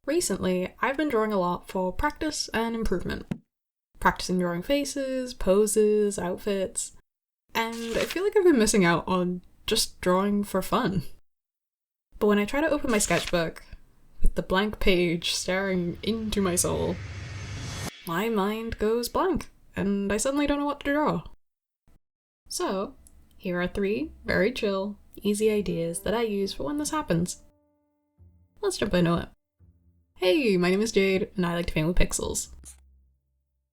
Recently, I've been drawing a lot for practice and improvement. Practicing drawing faces, poses, outfits, and I feel like I've been missing out on just drawing for fun. But when I try to open my sketchbook, with the blank page staring into my soul, my mind goes blank, and I suddenly don't know what to draw. So, here are 3 very chill, easy ideas that I use for when this happens. Let's jump into it. Hey, my name is Jade, and I like to paint with pixels.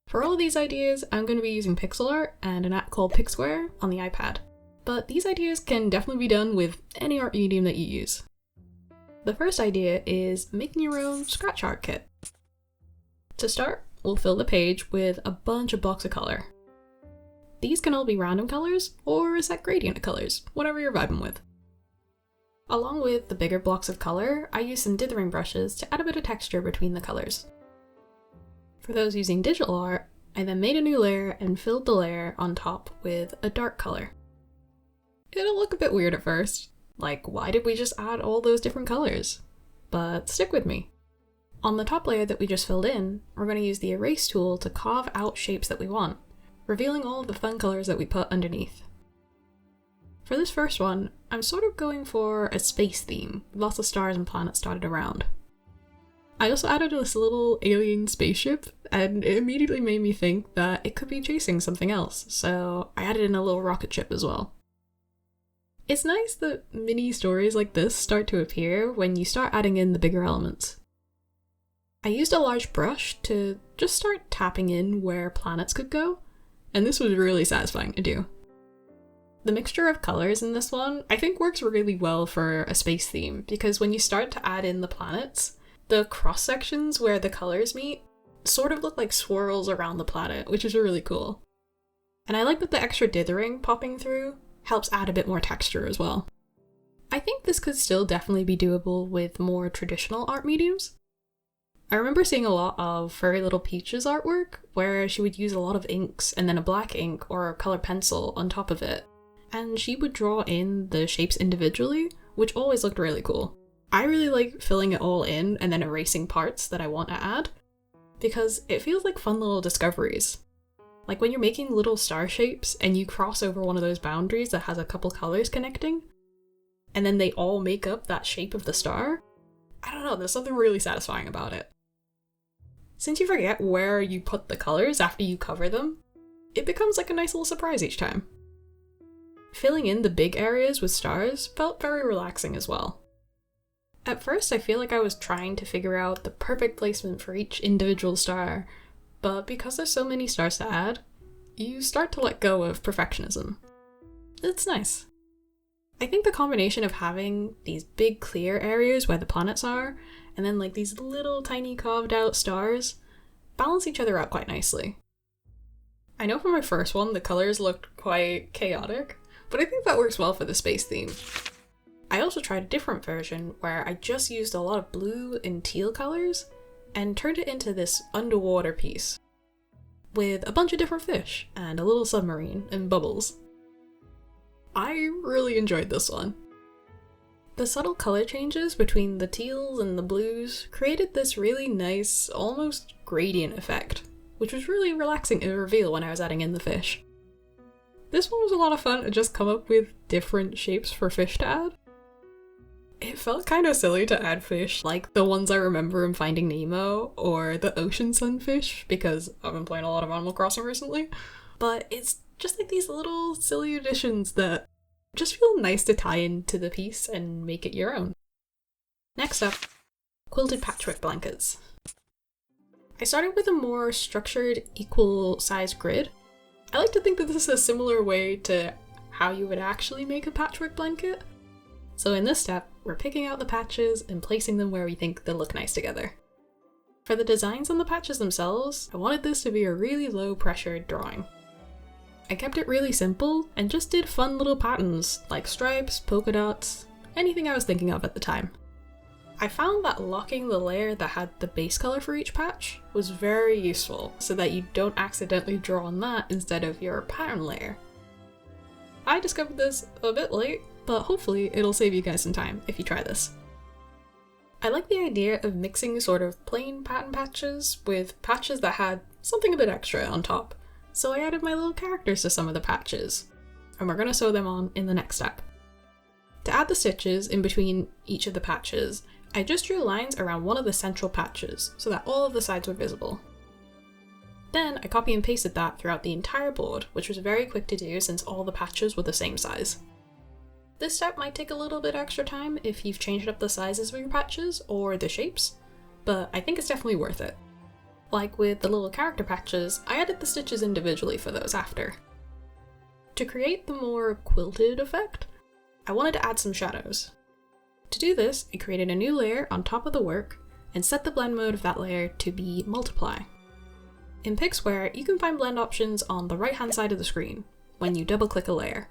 For all of these ideas, I'm going to be using pixel art and an app called Pixsquare on the iPad. But these ideas can definitely be done with any art medium that you use. The first idea is making your own scratch art kit. To start, we'll fill the page with a bunch of blocks of color. These can all be random colors, or a set gradient of colors, whatever you're vibing with. Along with the bigger blocks of color, I use some dithering brushes to add a bit of texture between the colors. For those using digital art, I then made a new layer and filled the layer on top with a dark color. It'll look a bit weird at first, like why did we just add all those different colors? But stick with me. On the top layer that we just filled in, we're going to use the erase tool to carve out shapes that we want, revealing all of the fun colors that we put underneath. For this first one, I'm sort of going for a space theme, with lots of stars and planets dotted around. I also added this little alien spaceship, and it immediately made me think that it could be chasing something else, so I added in a little rocket ship as well. It's nice that mini stories like this start to appear when you start adding in the bigger elements. I used a large brush to just start tapping in where planets could go, and this was really satisfying to do. The mixture of colors in this one I think works really well for a space theme, because when you start to add in the planets, the cross sections where the colors meet sort of look like swirls around the planet, which is really cool. And I like that the extra dithering popping through helps add a bit more texture as well. I think this could still definitely be doable with more traditional art mediums. I remember seeing a lot of Furry Little Peach's artwork where she would use a lot of inks and then a black ink or a colored pencil on top of it, and she would draw in the shapes individually, which always looked really cool. I really like filling it all in and then erasing parts that I want to add, because it feels like fun little discoveries. Like when you're making little star shapes and you cross over one of those boundaries that has a couple colors connecting, and then they all make up that shape of the star. I don't know, there's something really satisfying about it. Since you forget where you put the colors after you cover them, it becomes like a nice little surprise each time. Filling in the big areas with stars felt very relaxing as well. At first I feel like I was trying to figure out the perfect placement for each individual star, but because there's so many stars to add, you start to let go of perfectionism. It's nice. I think the combination of having these big clear areas where the planets are, and then like these little tiny carved out stars, balance each other out quite nicely. I know for my first one the colors looked quite chaotic, but I think that works well for the space theme. I also tried a different version where I just used a lot of blue and teal colors and turned it into this underwater piece with a bunch of different fish and a little submarine and bubbles. I really enjoyed this one. The subtle color changes between the teals and the blues created this really nice, almost gradient effect, which was really relaxing to reveal when I was adding in the fish. This one was a lot of fun to just come up with different shapes for fish to add. It felt kind of silly to add fish like the ones I remember in Finding Nemo or the ocean sunfish, because I've been playing a lot of Animal Crossing recently, but it's just like these little silly additions that just feel nice to tie into the piece and make it your own. Next up, quilted patchwork blankets. I started with a more structured, equal size grid. I like to think that this is a similar way to how you would actually make a patchwork blanket. So in this step, we're picking out the patches and placing them where we think they'll look nice together. For the designs on the patches themselves, I wanted this to be a really low pressure drawing. I kept it really simple and just did fun little patterns like stripes, polka dots, anything I was thinking of at the time. I found that locking the layer that had the base color for each patch was very useful so that you don't accidentally draw on that instead of your pattern layer. I discovered this a bit late, but hopefully it'll save you guys some time if you try this. I like the idea of mixing sort of plain pattern patches with patches that had something a bit extra on top, so I added my little characters to some of the patches, and we're going to sew them on in the next step. To add the stitches in between each of the patches, I just drew lines around one of the central patches so that all of the sides were visible. Then I copy and pasted that throughout the entire board, which was very quick to do since all the patches were the same size. This step might take a little bit extra time if you've changed up the sizes of your patches or the shapes, but I think it's definitely worth it. Like with the little character patches, I added the stitches individually for those after. To create the more quilted effect, I wanted to add some shadows. To do this, I created a new layer on top of the work and set the blend mode of that layer to be multiply. In Pixware, you can find blend options on the right hand side of the screen when you double click a layer.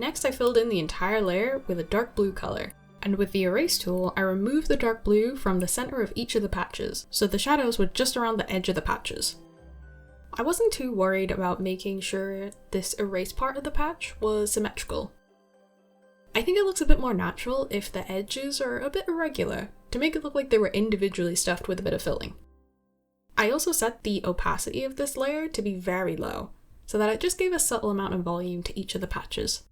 Next, I filled in the entire layer with a dark blue color, and with the erase tool, I removed the dark blue from the center of each of the patches, so the shadows were just around the edge of the patches. I wasn't too worried about making sure this erase part of the patch was symmetrical. I think it looks a bit more natural if the edges are a bit irregular, to make it look like they were individually stuffed with a bit of filling. I also set the opacity of this layer to be very low, so that it just gave a subtle amount of volume to each of the patches.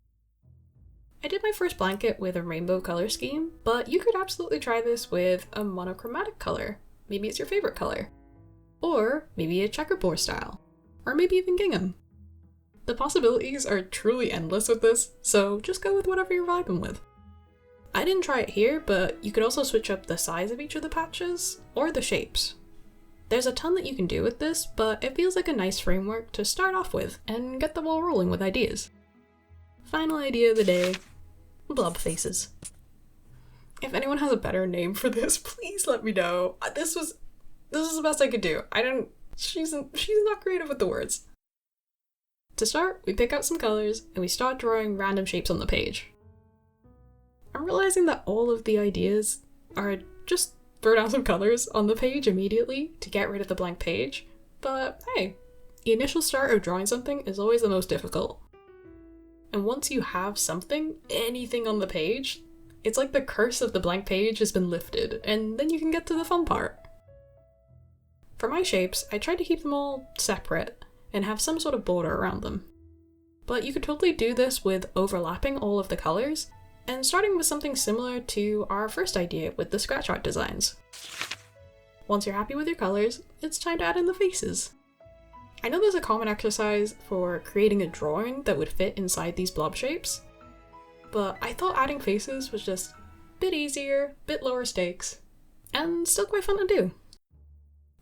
I did my first blanket with a rainbow color scheme, but you could absolutely try this with a monochromatic color. Maybe it's your favorite color. Or maybe a checkerboard style. Or maybe even gingham. The possibilities are truly endless with this, so just go with whatever you're vibing with. I didn't try it here, but you could also switch up the size of each of the patches, or the shapes. There's a ton that you can do with this, but it feels like a nice framework to start off with and get the ball rolling with ideas. Final idea of the day, blob faces. If anyone has a better name for this, please let me know. This was the best I could do. She's not creative with the words. To start, we pick out some colors and we start drawing random shapes on the page. I'm realizing that all of the ideas are just throw down some colors on the page immediately to get rid of the blank page, but hey, the initial start of drawing something is always the most difficult. And once you have something, anything on the page, it's like the curse of the blank page has been lifted, and then you can get to the fun part. For my shapes, I tried to keep them all separate and have some sort of border around them. But you could totally do this with overlapping all of the colors, and starting with something similar to our first idea with the scratch art designs. Once you're happy with your colors, it's time to add in the faces. I know there's a common exercise for creating a drawing that would fit inside these blob shapes, but I thought adding faces was just a bit easier, bit lower stakes, and still quite fun to do.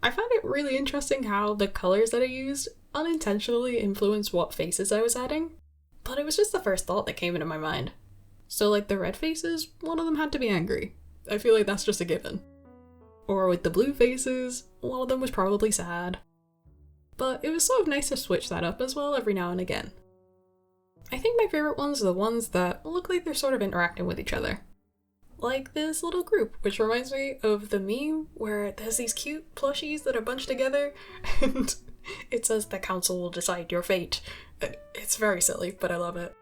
I found it really interesting how the colors that I used unintentionally influenced what faces I was adding, but it was just the first thought that came into my mind. So like the red faces, one of them had to be angry. I feel like that's just a given. Or with the blue faces, one of them was probably sad. But it was sort of nice to switch that up as well every now and again. I think my favorite ones are the ones that look like they're sort of interacting with each other. Like this little group, which reminds me of the meme where there's these cute plushies that are bunched together and it says the council will decide your fate. It's very silly, but I love it.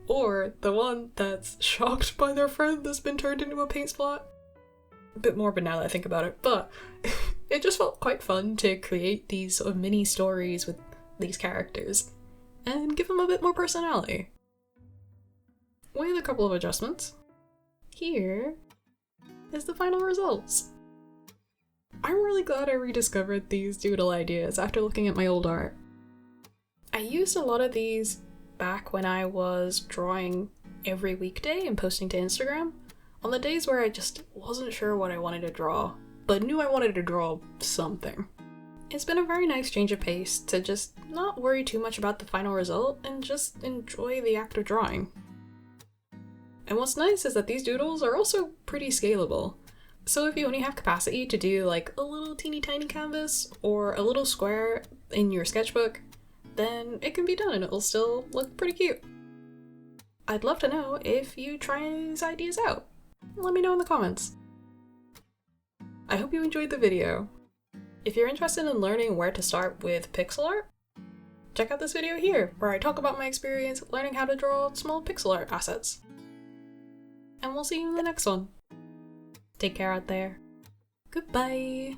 Or the one that's shocked by their friend that's been turned into a paint splat. A bit morbid now that I think about it, but it just felt quite fun to create these sort of mini stories with these characters and give them a bit more personality. With a couple of adjustments, here is the final results. I'm really glad I rediscovered these doodle ideas after looking at my old art. I used a lot of these back when I was drawing every weekday and posting to Instagram, on the days where I just wasn't sure what I wanted to draw, but knew I wanted to draw something. It's been a very nice change of pace to just not worry too much about the final result and just enjoy the act of drawing. And what's nice is that these doodles are also pretty scalable. So if you only have capacity to do like a little teeny tiny canvas or a little square in your sketchbook, then it can be done and it'll still look pretty cute. I'd love to know if you try these ideas out. Let me know in the comments. I hope you enjoyed the video. If you're interested in learning where to start with pixel art, check out this video here where I talk about my experience learning how to draw small pixel art assets. And we'll see you in the next one. Take care out there. Goodbye.